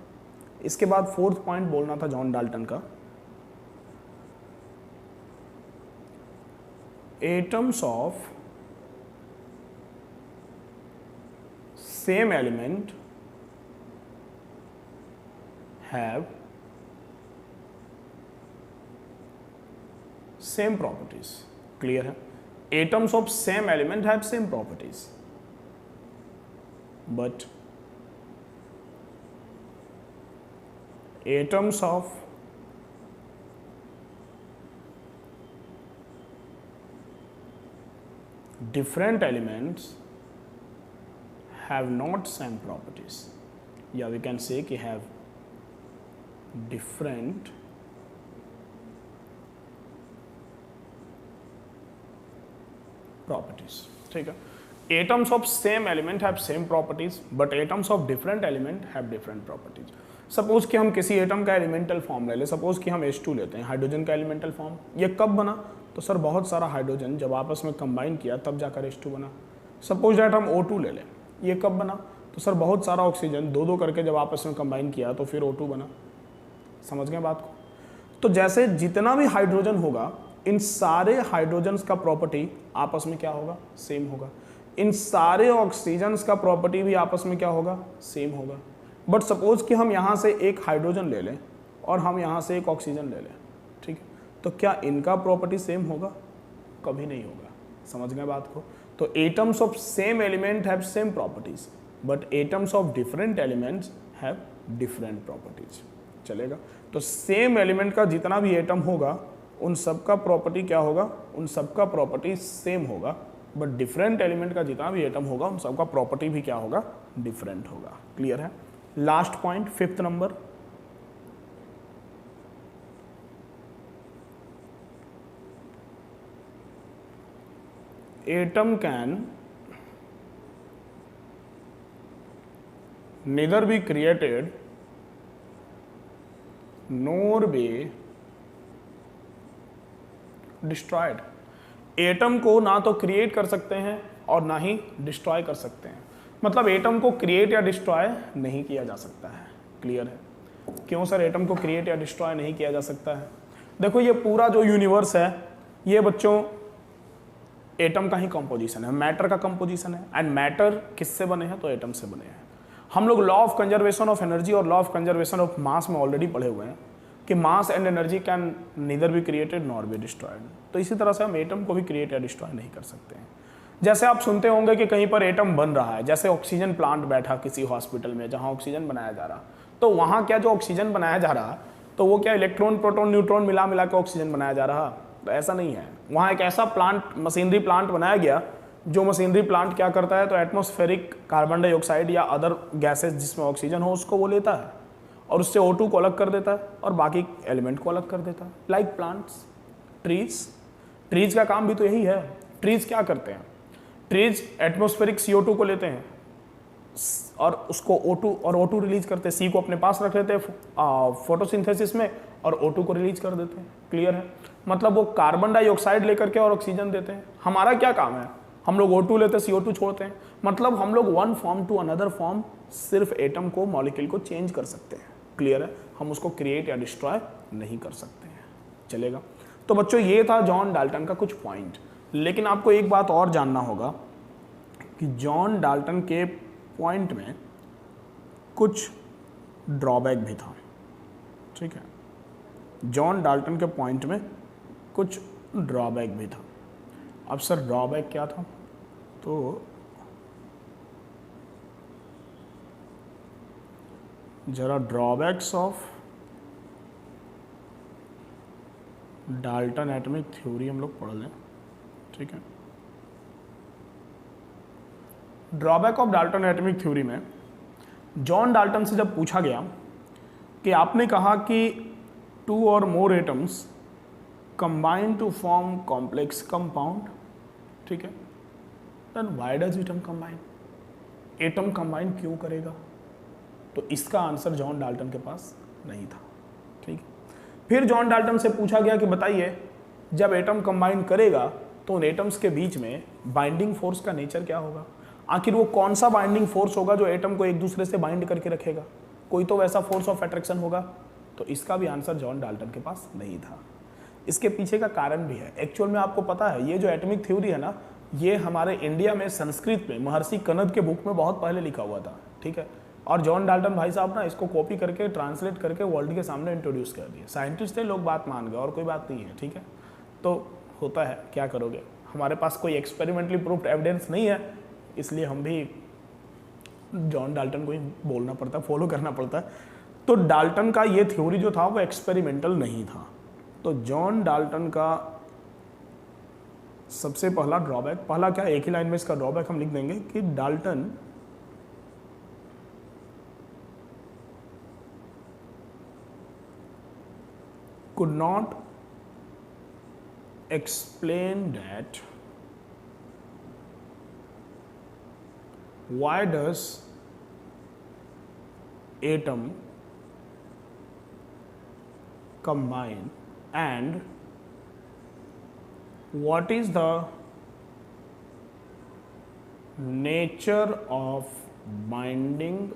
इसके बाद फोर्थ पॉइंट बोलना था जॉन डाल्टन का, atoms of same element have same properties. Clear है। Atoms of same element have same properties but atoms of different elements have not same properties, या we can say कि have different properties। ठीक है। Atoms of same element have same properties but atoms of different element have different properties. Suppose कि हम किसी atom का elemental form ले लें, सपोज कि हम H2 लेते हैं, हाइड्रोजन का एलिमेंटल फॉर्म। ये कब बना, तो सर बहुत सारा हाइड्रोजन जब आपस में कंबाइन किया तब जाकर H2 बना। सपोज डैट हम O2 ले लें, ये कब बना? तो सर बहुत सारा ऑक्सीजन दो दो करके जब आपस में कंबाइन किया तो फिर O2 बना। समझ गए बात को? तो जैसे जितना भी हाइड्रोजन होगा, इन सारे हाइड्रोजन्स का प्रॉपर्टी आपस में क्या होगा? सेम होगा। इन सारे ऑक्सीजन्स का प्रॉपर्टी भी आपस में क्या होगा? सेम होगा। बट सपोज कि हम यहाँ से एक हाइड्रोजन ले लें और हम यहाँ से एक ऑक्सीजन ले लें, ठीक है, तो क्या इनका प्रॉपर्टी सेम होगा? कभी नहीं होगा। समझ गए बात को? तो atoms of same element have same properties, but atoms of different elements have different properties. चलेगा? तो सेम एलिमेंट का जितना भी एटम होगा उन सब का प्रॉपर्टी क्या होगा? उन सब का प्रॉपर्टी सेम होगा, बट डिफरेंट एलिमेंट का जितना भी एटम होगा उन सब का प्रॉपर्टी भी क्या होगा? डिफरेंट होगा। क्लियर है? Last point, 5th number, atom can neither be created nor be destroyed। Atom को ना तो क्रिएट कर सकते हैं और ना ही डिस्ट्रॉय कर सकते हैं। मतलब एटम को क्रिएट या डिस्ट्रॉय नहीं किया जा सकता है। क्लियर है? क्यों सर एटम को क्रिएट या डिस्ट्रॉय नहीं किया जा सकता है? देखो ये पूरा जो यूनिवर्स है ये बच्चों एटम का ही कंपोजिशन है, मैटर का कंपोजिशन है। एंड मैटर किससे बने हैं? तो एटम से बने हैं। हम लोग law of conservation of energy और law of conservation of mass में ऑलरेडी पढ़े हुए हैं कि mass and energy can neither be created nor be destroyed. तो इसी तरह से हम एटम को भी क्रिएट या डिस्ट्रॉय नहीं कर सकते हैं। जैसे आप सुनते होंगे कि कहीं पर एटम बन रहा है, जैसे ऑक्सीजन प्लांट बैठा किसी हॉस्पिटल में जहाँ ऑक्सीजन बनाया जा रहा, तो वहाँ क्या जो ऑक्सीजन बनाया जा रहा तो वो क्या इलेक्ट्रॉन प्रोटॉन न्यूट्रॉन मिला मिला के ऑक्सीजन बनाया जा रहा? तो ऐसा नहीं है। वहाँ एक ऐसा प्लांट, मशीनरी प्लांट बनाया गया जो मशीनरी प्लांट क्या करता है? तो एटमॉस्फेरिक कार्बन डाइऑक्साइड या अदर गैसेस जिसमें ऑक्सीजन हो उसको वो लेता है और उससे O2 को अलग कर देता है और बाकी एलिमेंट को अलग कर देता है। लाइक प्लांट्स, ट्रीज का काम भी तो यही है। ट्रीज क्या करते हैं? ट्रीज एटमॉस्फेरिक CO2 को लेते हैं और उसको O2 और O2 रिलीज करते हैं। C को अपने पास रख लेते हैं फोटोसिंथेसिस में और O2 को रिलीज कर देते हैं। क्लियर है? मतलब वो कार्बन डाइऑक्साइड लेकर के और ऑक्सीजन देते हैं। हमारा क्या काम है? हम लोग O2 लेते हैं, CO2 छोड़ते हैं। मतलब हम लोग one form to another form सिर्फ एटम को, मॉलिक्यूल को चेंज कर सकते हैं। क्लियर है? हम उसको क्रिएट या डिस्ट्रॉय नहीं कर सकते हैं। चलेगा? तो बच्चों ये था जॉन डाल्टन का कुछ पॉइंट। लेकिन आपको एक बात और जानना होगा कि जॉन डाल्टन के पॉइंट में कुछ ड्रॉबैक भी था। ठीक है? जॉन डाल्टन के पॉइंट में कुछ ड्रॉबैक भी था। अब सर ड्रॉबैक क्या था? तो जरा drawbacks of Dalton atomic theory हम लोग पढ़ लें। ठीक है? Drawback of Dalton atomic theory में जॉन डाल्टन से जब पूछा गया कि आपने कहा कि 2 और more atoms combine to form complex compound, ठीक है, then why does atom combine? Atom combine क्यों करेगा? तो इसका आंसर जॉन डाल्टन के पास नहीं था। ठीक है? फिर जॉन डाल्टन से पूछा गया कि बताइए जब एटम कंबाइन करेगा तो उन एटम्स के बीच में बाइंडिंग फोर्स का नेचर क्या होगा? आखिर वो कौन सा बाइंडिंग फोर्स होगा जो एटम को एक दूसरे से बाइंड करके रखेगा? कोई तो वैसा फोर्स ऑफ अट्रैक्शन होगा। तो इसका भी आंसर जॉन डाल्टन के पास नहीं था। इसके पीछे का कारण भी है। एक्चुअल में आपको पता है ये जो एटॉमिक थ्योरी है ना, ये हमारे इंडिया में संस्कृत में महर्षि कनद के बुक में बहुत पहले लिखा हुआ था। ठीक है? और जॉन डाल्टन भाई साहब ना इसको कॉपी करके ट्रांसलेट करके वर्ल्ड के सामने इंट्रोड्यूस कर दिया। साइंटिस्ट थे, लोग बात मान गए और कोई बात नहीं है। ठीक है? तो होता है, क्या करोगे? हमारे पास कोई एक्सपेरिमेंटली प्रूफ्ड एविडेंस नहीं है, इसलिए हम भी जॉन डाल्टन को ही बोलना पड़ता है, फॉलो करना पड़ता है। तो डाल्टन का ये थ्योरी जो था वो एक्सपेरिमेंटल नहीं था। तो जॉन डाल्टन का सबसे पहला ड्रॉबैक, पहला क्या, एक ही लाइन में इसका ड्रॉबैक हम लिख देंगे कि Dalton could not explain that why does atom combine and what is the nature of binding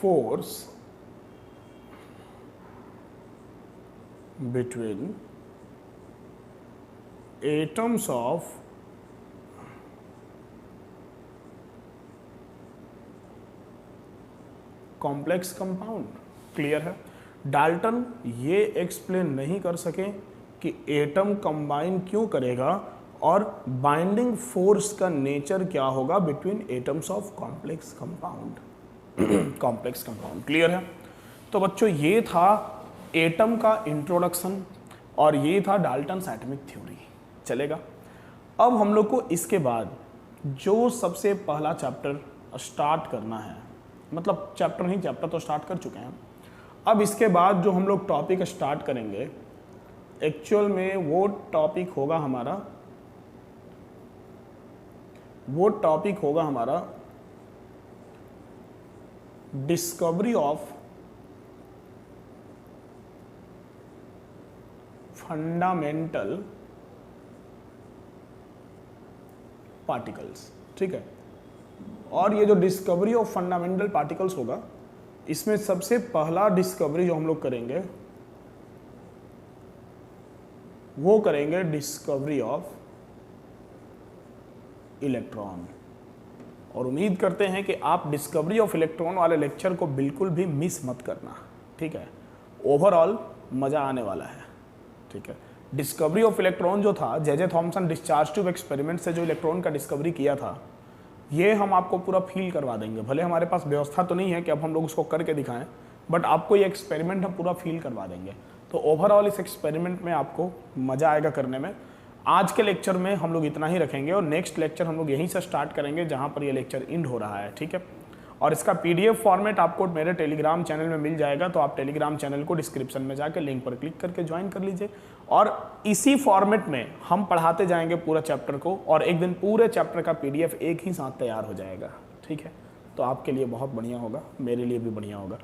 force between atoms of complex compound. Clear है? डाल्टन ये एक्सप्लेन नहीं कर सके कि एटम कंबाइन क्यों करेगा और बाइंडिंग फोर्स का नेचर क्या होगा between atoms of complex compound. Complex compound. Clear है? तो बच्चों ये था एटम का इंट्रोडक्शन और ये था डाल्टन्स एटॉमिक थ्योरी। चलेगा? अब हम लोग को इसके बाद जो सबसे पहला चैप्टर स्टार्ट करना है, मतलब चैप्टर नहीं, चैप्टर तो स्टार्ट कर चुके हैं, अब इसके बाद जो हम लोग टॉपिक स्टार्ट करेंगे एक्चुअल में वो टॉपिक होगा हमारा डिस्कवरी ऑफ फंडामेंटल पार्टिकल्स। ठीक है? और ये जो डिस्कवरी ऑफ फंडामेंटल पार्टिकल्स होगा, इसमें सबसे पहला डिस्कवरी जो हम लोग करेंगे वो करेंगे डिस्कवरी ऑफ इलेक्ट्रॉन। और उम्मीद करते हैं कि आप डिस्कवरी ऑफ इलेक्ट्रॉन वाले लेक्चर को बिल्कुल भी मिस मत करना। ठीक है? ओवरऑल मज़ा आने वाला है। ठीक है? डिस्कवरी ऑफ इलेक्ट्रॉन जो था, J Thomson discharge tube experiment से जो इलेक्ट्रॉन का डिस्कवरी किया था, ये हम आपको पूरा फील करवा देंगे। भले हमारे पास व्यवस्था तो नहीं है कि अब हम लोग उसको करके दिखाएं, बट आपको ये एक्सपेरिमेंट हम पूरा फील करवा देंगे। तो ओवरऑल इस एक्सपेरिमेंट में आपको मज़ा आएगा करने में। आज के लेक्चर में हम लोग इतना ही रखेंगे और नेक्स्ट लेक्चर हम लोग यहीं से स्टार्ट करेंगे जहाँ पर ये लेक्चर एंड हो रहा है। ठीक है? और इसका PDF फॉर्मेट आपको मेरे टेलीग्राम चैनल में मिल जाएगा, तो आप टेलीग्राम चैनल को डिस्क्रिप्शन में जाकर लिंक पर क्लिक करके ज्वाइन कर लीजिए। और इसी फॉर्मेट में हम पढ़ाते जाएंगे पूरा चैप्टर को, और एक दिन पूरे चैप्टर का PDF एक ही साथ तैयार हो जाएगा। ठीक है? तो आपके लिए बहुत बढ़िया होगा, मेरे लिए भी बढ़िया होगा।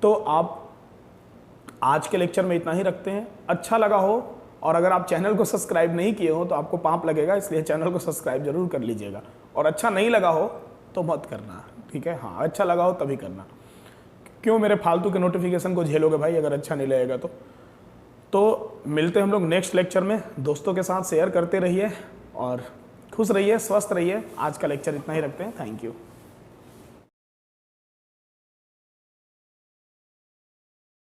तो आप आज के लेक्चर में इतना ही रखते हैं। अच्छा लगा हो, और अगर आप चैनल को सब्सक्राइब नहीं किए हो तो आपको पाप लगेगा, इसलिए चैनल को सब्सक्राइब जरूर कर लीजिएगा। और अच्छा नहीं लगा हो तो मत करना। ठीक है? हाँ, अच्छा लगा हो तभी करना। क्यों मेरे फालतू के नोटिफिकेशन को झेलोगे भाई अगर अच्छा नहीं लगेगा तो मिलते हैं हम लोग नेक्स्ट लेक्चर में। दोस्तों के साथ शेयर करते रहिए और खुश रहिए, स्वस्थ रहिए। आज का लेक्चर इतना ही रखते हैं। Thank you.